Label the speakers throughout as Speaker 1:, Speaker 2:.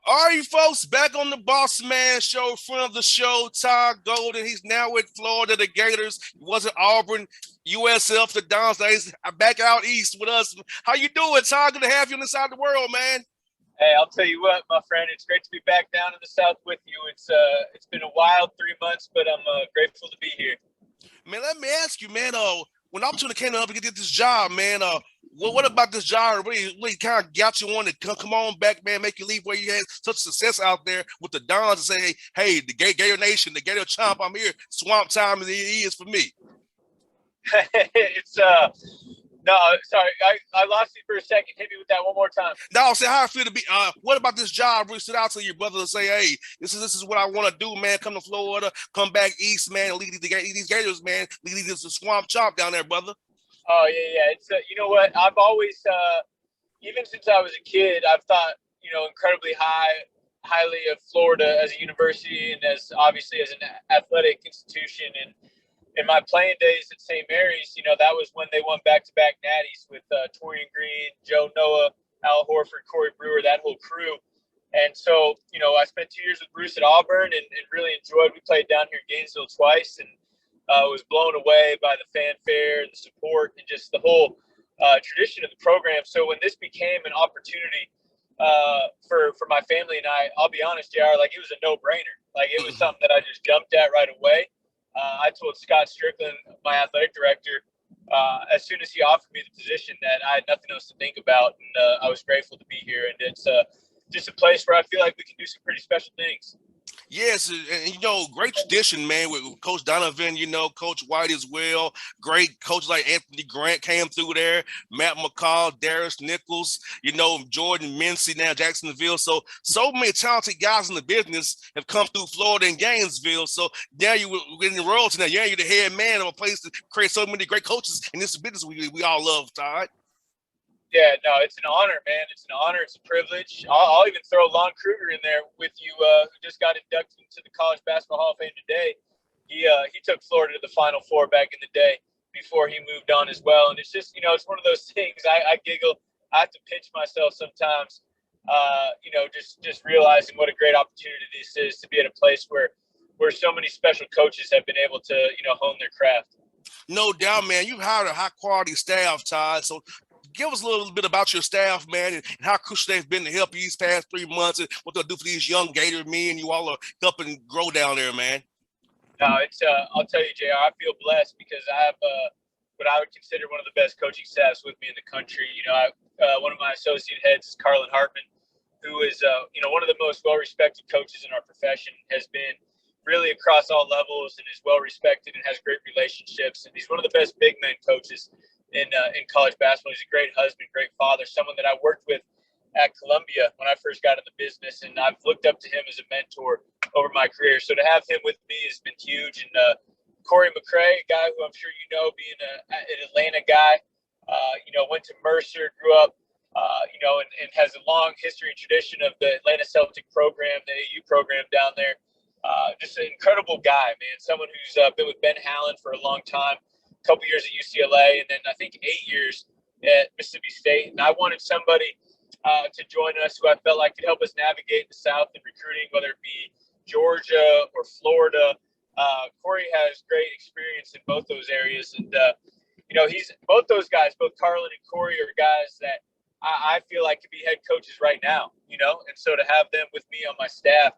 Speaker 1: All right, folks, back on the Bossman show, front of the show, Todd Golden. He's now with Florida, the Gators. He was at Auburn, USF, the Dons. He's back out east with us. How you doing, Todd? Good to have you on this side of the world, man.
Speaker 2: Hey, I'll tell you what, my friend. It's great to be back down in the South with you. It's been a wild 3 months, but I'm grateful to be here.
Speaker 1: Man, let me ask you, man. When opportunity came up to get this job, man. What about this job really kind of got you on to come on back, man? Make you leave where you had such success out there with the Dons and say, hey, the Gator Nation, the Gator Chomp, I'm here. Swamp time it is for me.
Speaker 2: it's no, sorry, I lost you for a second. Hit me with that one more time.
Speaker 1: Now, say how I feel to be. What about this job really stood out to your brother to say, hey, this is what I want to do, man. Come to Florida, come back east, man. And lead these Gators, man. Lead this swamp chomp down there, brother.
Speaker 2: Oh yeah. It's you know what? I've always, even since I was a kid, I've thought incredibly highly of Florida as a university and as obviously as an athletic institution. And in my playing days at St. Mary's, that was when they won back-to-back natties with Torian Green, Joe Noah, Al Horford, Corey Brewer, that whole crew. And so, I spent 2 years with Bruce at Auburn and really enjoyed. We played down here in Gainesville twice and was blown away by the fanfare, the support, and just the whole tradition of the program. So when this became an opportunity for my family and I'll be honest, JR, like it was a no-brainer. Like it was something that I just jumped at right away. I told Scott Strickland, my athletic director, as soon as he offered me the position, that I had nothing else to think about, and I was grateful to be here. And it's just a place where I feel like we can do some pretty special things.
Speaker 1: Yes, and great tradition, man, with Coach Donovan, Coach White as well. Great coaches like Anthony Grant came through there, Matt McCall, Darius Nichols, Jordan Mincy, now Jacksonville. So many talented guys in the business have come through Florida and Gainesville. So now you're in the royalty now. Yeah, you're the head man of a place to create so many great coaches in this business we all love, Todd.
Speaker 2: Yeah, no, it's an honor, man. It's an honor. It's a privilege. I'll even throw Lon Kruger in there with you, who just got inducted into the College Basketball Hall of Fame today. He took Florida to the Final Four back in the day before he moved on as well. And it's just, it's one of those things. I giggle. I have to pinch myself sometimes, just realizing what a great opportunity this is to be at a place where so many special coaches have been able to, hone their craft.
Speaker 1: No doubt, man. You've hired a high-quality staff, Todd. So give us a little bit about your staff, man, and how crucial they've been to help you these past 3 months and what they'll do for these young Gator men you all are helping grow down there, man.
Speaker 2: No, it's I'll tell you, JR, I feel blessed because I have what I would consider one of the best coaching staffs with me in the country. One of my associate heads is Carlin Hartman, who is one of the most well-respected coaches in our profession, has been really across all levels and is well-respected and has great relationships. And he's one of the best big men coaches in college basketball. He's a great husband, great father, someone that I worked with at Columbia when I first got in the business, and I've looked up to him as a mentor over my career. So to have him with me has been huge. And Corey McCray, a guy who I'm sure being an Atlanta guy, went to Mercer, grew up, and has a long history and tradition of the Atlanta Celtic program, the AU program down there. Just an incredible guy, man. Someone who's been with Ben Hallen for a long time. Couple years at UCLA, and then I think 8 years at Mississippi State. And I wanted somebody to join us who I felt like could help us navigate the South in recruiting, whether it be Georgia or Florida. Corey has great experience in both those areas, and he's both those guys, both Carlin and Corey, are guys that I feel like could be head coaches right now. And so to have them with me on my staff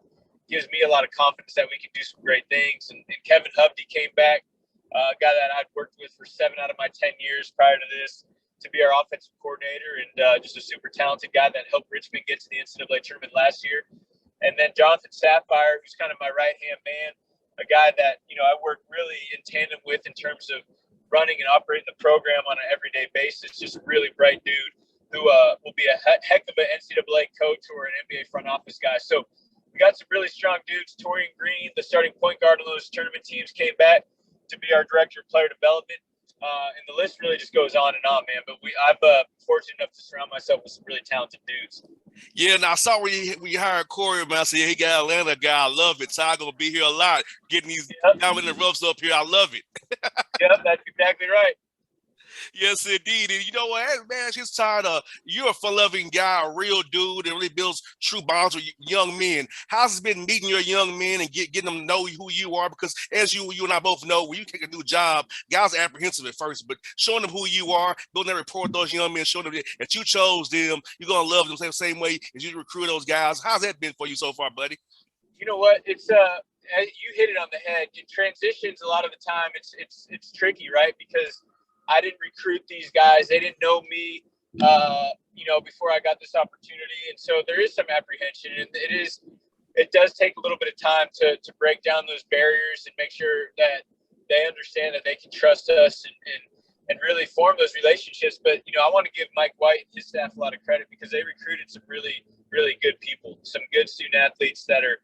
Speaker 2: gives me a lot of confidence that we can do some great things. And Kevin Hovde came back. A guy that I'd worked with for 7 out of my 10 years prior to this, to be our offensive coordinator, and just a super talented guy that helped Richmond get to the NCAA tournament last year. And then Jonathan Sapphire, who's kind of my right-hand man, a guy that, I work really in tandem with in terms of running and operating the program on an everyday basis. Just a really bright dude who will be a heck of an NCAA coach or an NBA front office guy. So we got some really strong dudes. Torian Green, the starting point guard on those tournament teams, came back to be our director of player development. And the list really just goes on and on, man. But I'm fortunate enough to surround myself with some really talented dudes.
Speaker 1: Yeah, and I saw when you hired Corey, man. I said, he got Atlanta guy. I love it. Todd going to be here a lot, getting these diamond and roughs up here. I love it.
Speaker 2: Yep, that's exactly right.
Speaker 1: Yes, indeed. And you know what, man, she's tired of you're a fun-loving guy, a real dude that really builds true bonds with young men. How's it been meeting your young men and getting them to know who you are? Because as you and I both know, when you take a new job, guys are apprehensive at first, but showing them who you are, building that rapport with those young men, showing them that you chose them, you're gonna love them the same way as you recruit those guys. How's that been for you so far, buddy?
Speaker 2: You know what? It's you hit it on the head. In transitions, a lot of the time, it's tricky, right? Because I didn't recruit these guys; they didn't know me, before I got this opportunity, and so there is some apprehension, and it does take a little bit of time to break down those barriers and make sure that they understand that they can trust us and really form those relationships. But I want to give Mike White and his staff a lot of credit because they recruited some really really good people, some good student athletes that are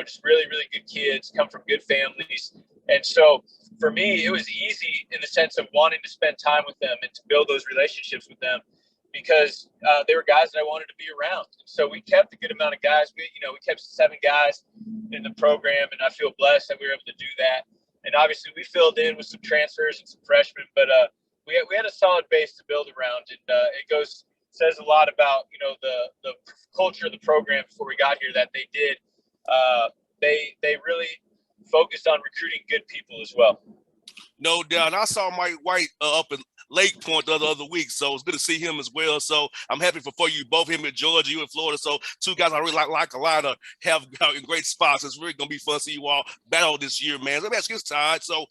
Speaker 2: just really, really good kids, come from good families. And so for me, it was easy in the sense of wanting to spend time with them and to build those relationships with them because they were guys that I wanted to be around. And so we kept a good amount of guys. We kept 7 guys in the program, and I feel blessed that we were able to do that. And obviously we filled in with some transfers and some freshmen, but we had a solid base to build around. And it says a lot about, the culture of the program before we got here that they did. They really focused on recruiting good people as well.
Speaker 1: No doubt. And I saw Mike White up in Lake Point the other week, so it's good to see him as well. So I'm happy for you, both him in Georgia, you in Florida. So 2 guys I really like a lot of have in great spots. It's really gonna be fun to see you all battle this year, man. Let me ask you this, Todd. So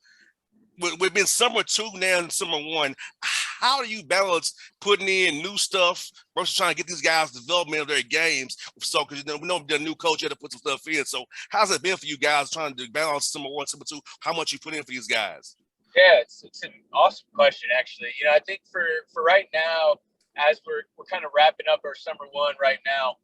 Speaker 1: we've been summer 2 now and summer 1. How do you balance putting in new stuff versus trying to get these guys development of their games? So, because we know the new coach had to put some stuff in. So, how's it been for you guys trying to balance summer 1, summer 2? How much you put in for these guys?
Speaker 2: Yeah, it's an awesome question, actually. I think for right now, as we're kind of wrapping up our summer 1 right now,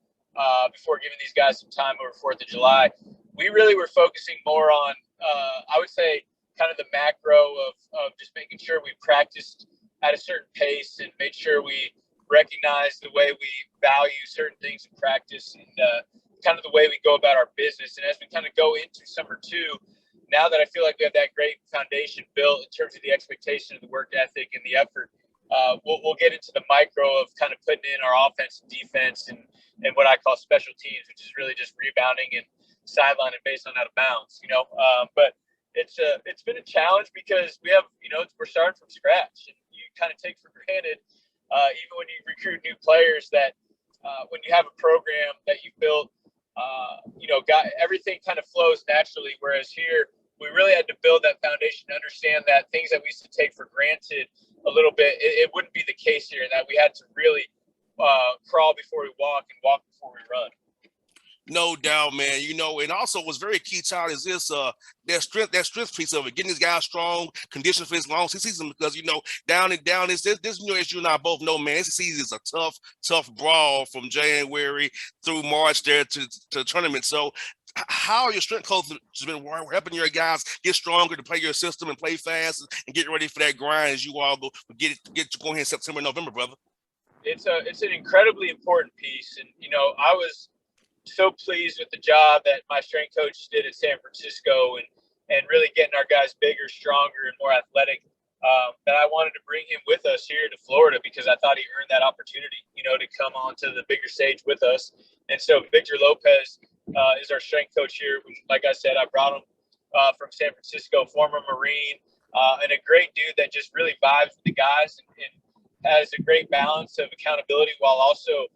Speaker 2: before giving these guys some time over 4th of July, we really were focusing more on, I would say, kind of the macro of just making sure we practiced at a certain pace and made sure we recognize the way we value certain things in practice and kind of the way we go about our business. And as we kind of go into summer 2, now that I feel like we have that great foundation built in terms of the expectation of the work ethic and the effort, we'll get into the micro of kind of putting in our offense and defense and what I call special teams, which is really just rebounding and sidelining based on out of bounds, but it's been a challenge because we have, we're starting from scratch, and you kind of take for granted, even when you recruit new players, that when you have a program that you've built, got everything kind of flows naturally. Whereas here, we really had to build that foundation to understand that things that we used to take for granted a little bit, it wouldn't be the case here. That we had to really crawl before we walk and walk before we run.
Speaker 1: No doubt, man. And also what's very key, Todd, is this that strength piece of it, getting these guys strong, conditions for this long season, because down this as you and I both know, man, this season is a tough brawl from January through March there to the tournament. So how are your strength coaches been helping your guys get stronger to play your system and play fast and get ready for that grind as you all get going here in September, November, brother?
Speaker 2: It's an incredibly important piece, and I was so pleased with the job that my strength coach did at San Francisco and really getting our guys bigger, stronger, and more athletic, that I wanted to bring him with us here to Florida because I thought he earned that opportunity, to come onto the bigger stage with us. And so Victor Lopez is our strength coach here. Like I said, I brought him from San Francisco, former Marine, and a great dude that just really vibes with the guys and has a great balance of accountability while also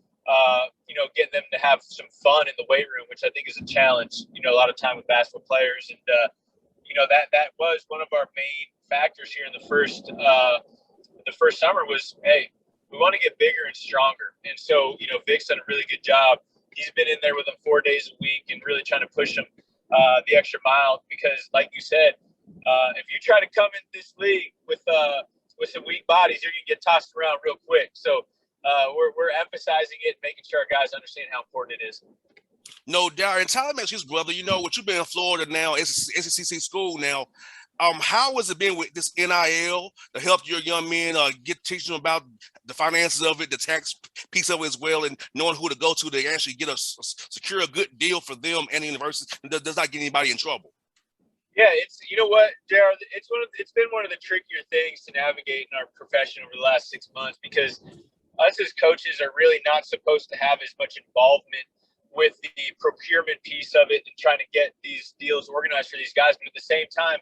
Speaker 2: getting them to have some fun in the weight room, which I think is a challenge, a lot of time with basketball players. And, that was one of our main factors here in the first summer was, hey, we want to get bigger and stronger. And so, Vic's done a really good job. He's been in there with them 4 days a week and really trying to push them the extra mile because, like you said, if you try to come in this league with some weak bodies, you're going to get tossed around real quick. So, we're emphasizing it, making sure our guys understand how important it is.
Speaker 1: No doubt. And Tyler mentions, brother, what you've been in Florida now, SEC school now. How has it been with this NIL to help your young men teaching them about the finances of it, the tax piece of it as well, and knowing who to go to actually secure a good deal for them and the university and does not get anybody in trouble?
Speaker 2: Yeah, it's, you know what, JR, it's been one of the trickier things to navigate in our profession over the last 6 months, because us as coaches are really not supposed to have as much involvement with the procurement piece of it and trying to get these deals organized for these guys. But at the same time,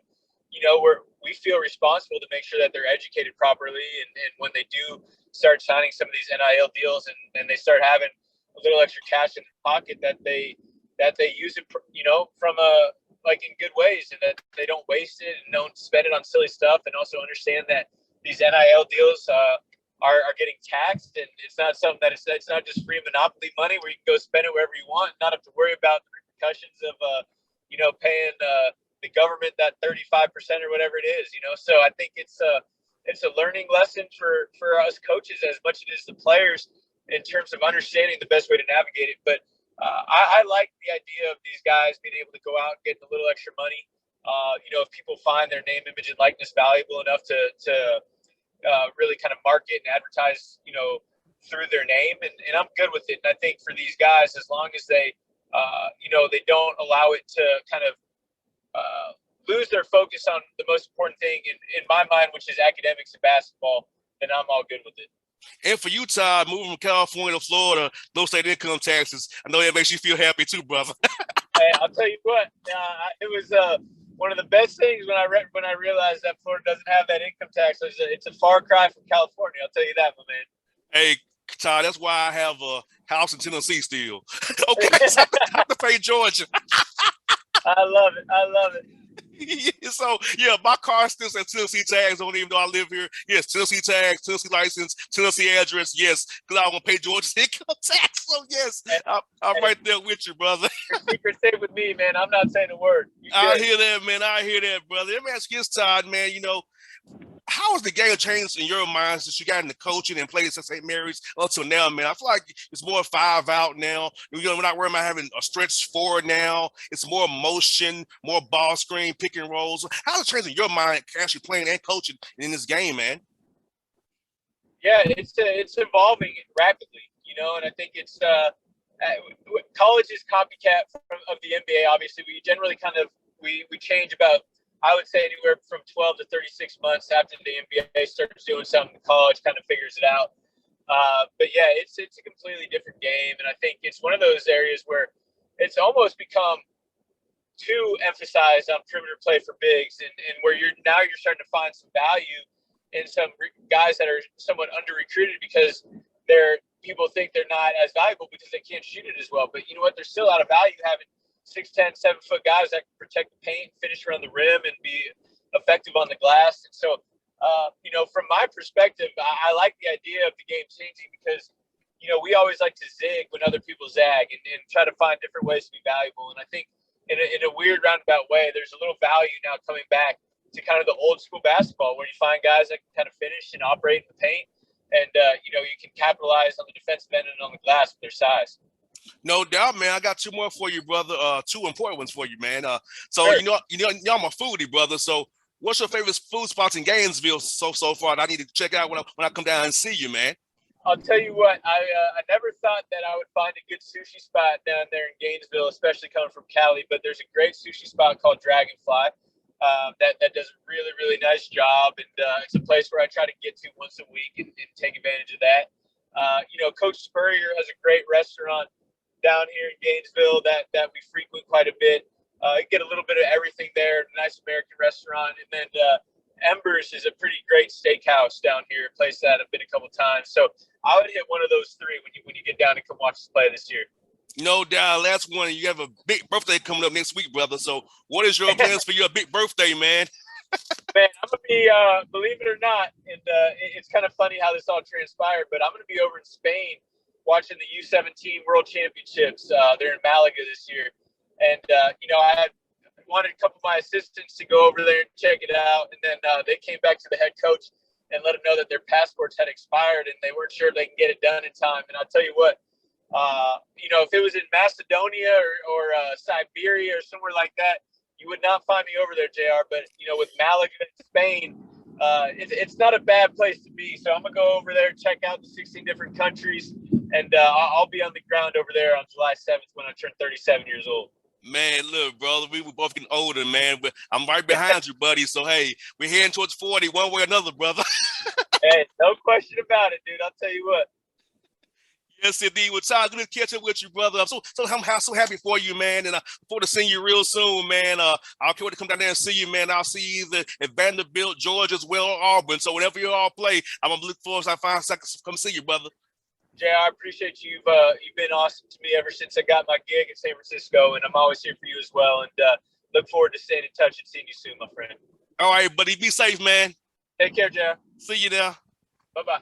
Speaker 2: we feel responsible to make sure that they're educated properly. And when they do start signing some of these NIL deals, and they start having a little extra cash in their pocket, that they use it, from like in good ways, and that they don't waste it and don't spend it on silly stuff. And also understand that these NIL deals, are getting taxed, and it's not something that it's not just free monopoly money where you can go spend it wherever you want, not have to worry about the repercussions of paying the government that 35% or whatever it is. So I think it's a learning lesson for us coaches as much as it is the players, in terms of understanding the best way to navigate it. But I like the idea of these guys being able to go out and get a little extra money. If people find their name, image, and likeness valuable enough to really kind of market and advertise, through their name, and I'm good with it. And I think for these guys, as long as they, they don't allow it to kind of lose their focus on the most important thing in my mind, which is academics and basketball, then I'm all good with it.
Speaker 1: And for you, Todd, moving from California to Florida, low state income taxes, I know that makes you feel happy too, brother.
Speaker 2: Hey, I'll tell you what, it was one of the best things when I realized that Florida doesn't have that income tax. It's a far cry from California. I'll tell you that, my man.
Speaker 1: Hey, Todd, that's why I have a house in Tennessee still. Okay, so I have to pay Georgia.
Speaker 2: I love it.
Speaker 1: So yeah, my car still says Tennessee tags. Don't even know I live here. Yes, Tennessee tags, Tennessee license, Tennessee address. Yes, because I want to pay Georgia's income tax. So yes, I'm right there with you, brother.
Speaker 2: Your secret stay with me, man. I'm not saying a word.
Speaker 1: I hear that, man. I hear that, brother. Let me ask you this, Todd, man. How has the game changed in your mind since you got into coaching and played at St. Mary's until now, man? I feel like it's more 5 out now. We're not worried about having a stretch forward now. It's more motion, more ball screen, pick and rolls. How has it changed in your mind actually playing and coaching in this game, man?
Speaker 2: Yeah, it's evolving rapidly, and I think it's college is copycat of the NBA. Obviously, we generally we change about, I would say, anywhere from 12 to 36 months after the NBA starts doing something. College kind of figures it out. But yeah, it's a completely different game, and I think it's one of those areas where it's almost become too emphasized on perimeter play for bigs, and where you're starting to find some value in some guys that are somewhat under recruited because people think they're not as valuable because they can't shoot it as well. But you know what? There's still a lot of value having 6'10", 7-foot guys that can protect the paint, finish around the rim, and be effective on the glass. And so, from my perspective, I like the idea of the game changing because, we always like to zig when other people zag, and try to find different ways to be valuable. And I think in a weird roundabout way, there's a little value now coming back to kind of the old school basketball where you find guys that can kind of finish and operate in the paint. And, you can capitalize on the defensive end and on the glass with their size.
Speaker 1: No doubt, man. I got 2 more for you, brother. 2 important ones for you, man. So
Speaker 2: sure.
Speaker 1: I'm a foodie, brother. So what's your favorite food spots in Gainesville so far that I need to check out when I come down and see you, man?
Speaker 2: I'll tell you what, I never thought that I would find a good sushi spot down there in Gainesville, especially coming from Cali, but there's a great sushi spot called Dragonfly that does a really, really nice job, and it's a place where I try to get to once a week and take advantage of that. Coach Spurrier has a great restaurant down here in Gainesville that we frequent quite a bit. You get a little bit of everything there, a nice American restaurant, and then Embers is a pretty great steakhouse down here, a place that I've been a couple times. So I would hit one of those 3 when you get down and come watch us play this year.
Speaker 1: No doubt. Last one, you have a big birthday coming up next week, brother. So what is your plans for your big birthday, man?
Speaker 2: Man, I'm going to be, believe it or not, and it's kind of funny how this all transpired, but I'm going to be over in Spain watching the U17 World Championships. They're in Malaga this year. And, I had wanted a couple of my assistants to go over there and check it out. And then they came back to the head coach and let him know that their passports had expired and they weren't sure if they can get it done in time. And I'll tell you what, if it was in Macedonia or Siberia or somewhere like that, you would not find me over there, JR. But, with Malaga and Spain, it's not a bad place to be. So I'm going to go over there, check out the 16 different countries, and I'll be on the ground over there on July 7th when I turn 37 years old.
Speaker 1: Man, look, brother, we were both getting older, man. But I'm right behind you, buddy. So hey, we're heading towards 40, one way or another, brother.
Speaker 2: Hey, no question about it, dude. I'll tell you what.
Speaker 1: Yes, indeed. Well, Todd, good to catch up with you, brother. I'm so happy for you, man, and I look forward to seeing you real soon, man. I'll can't wait to come down there and see you, man. I'll see you either at Vanderbilt, Georgia, as well, or Auburn. So whenever you all play, I'm gonna look forward to I find a second to come see you, brother.
Speaker 2: Jay, I appreciate you. You've been awesome to me ever since I got my gig in San Francisco, and I'm always here for you as well. And look forward to staying in touch and seeing you soon, my friend.
Speaker 1: All right, buddy. Be safe, man.
Speaker 2: Take care, Jay.
Speaker 1: See you there.
Speaker 2: Bye-bye.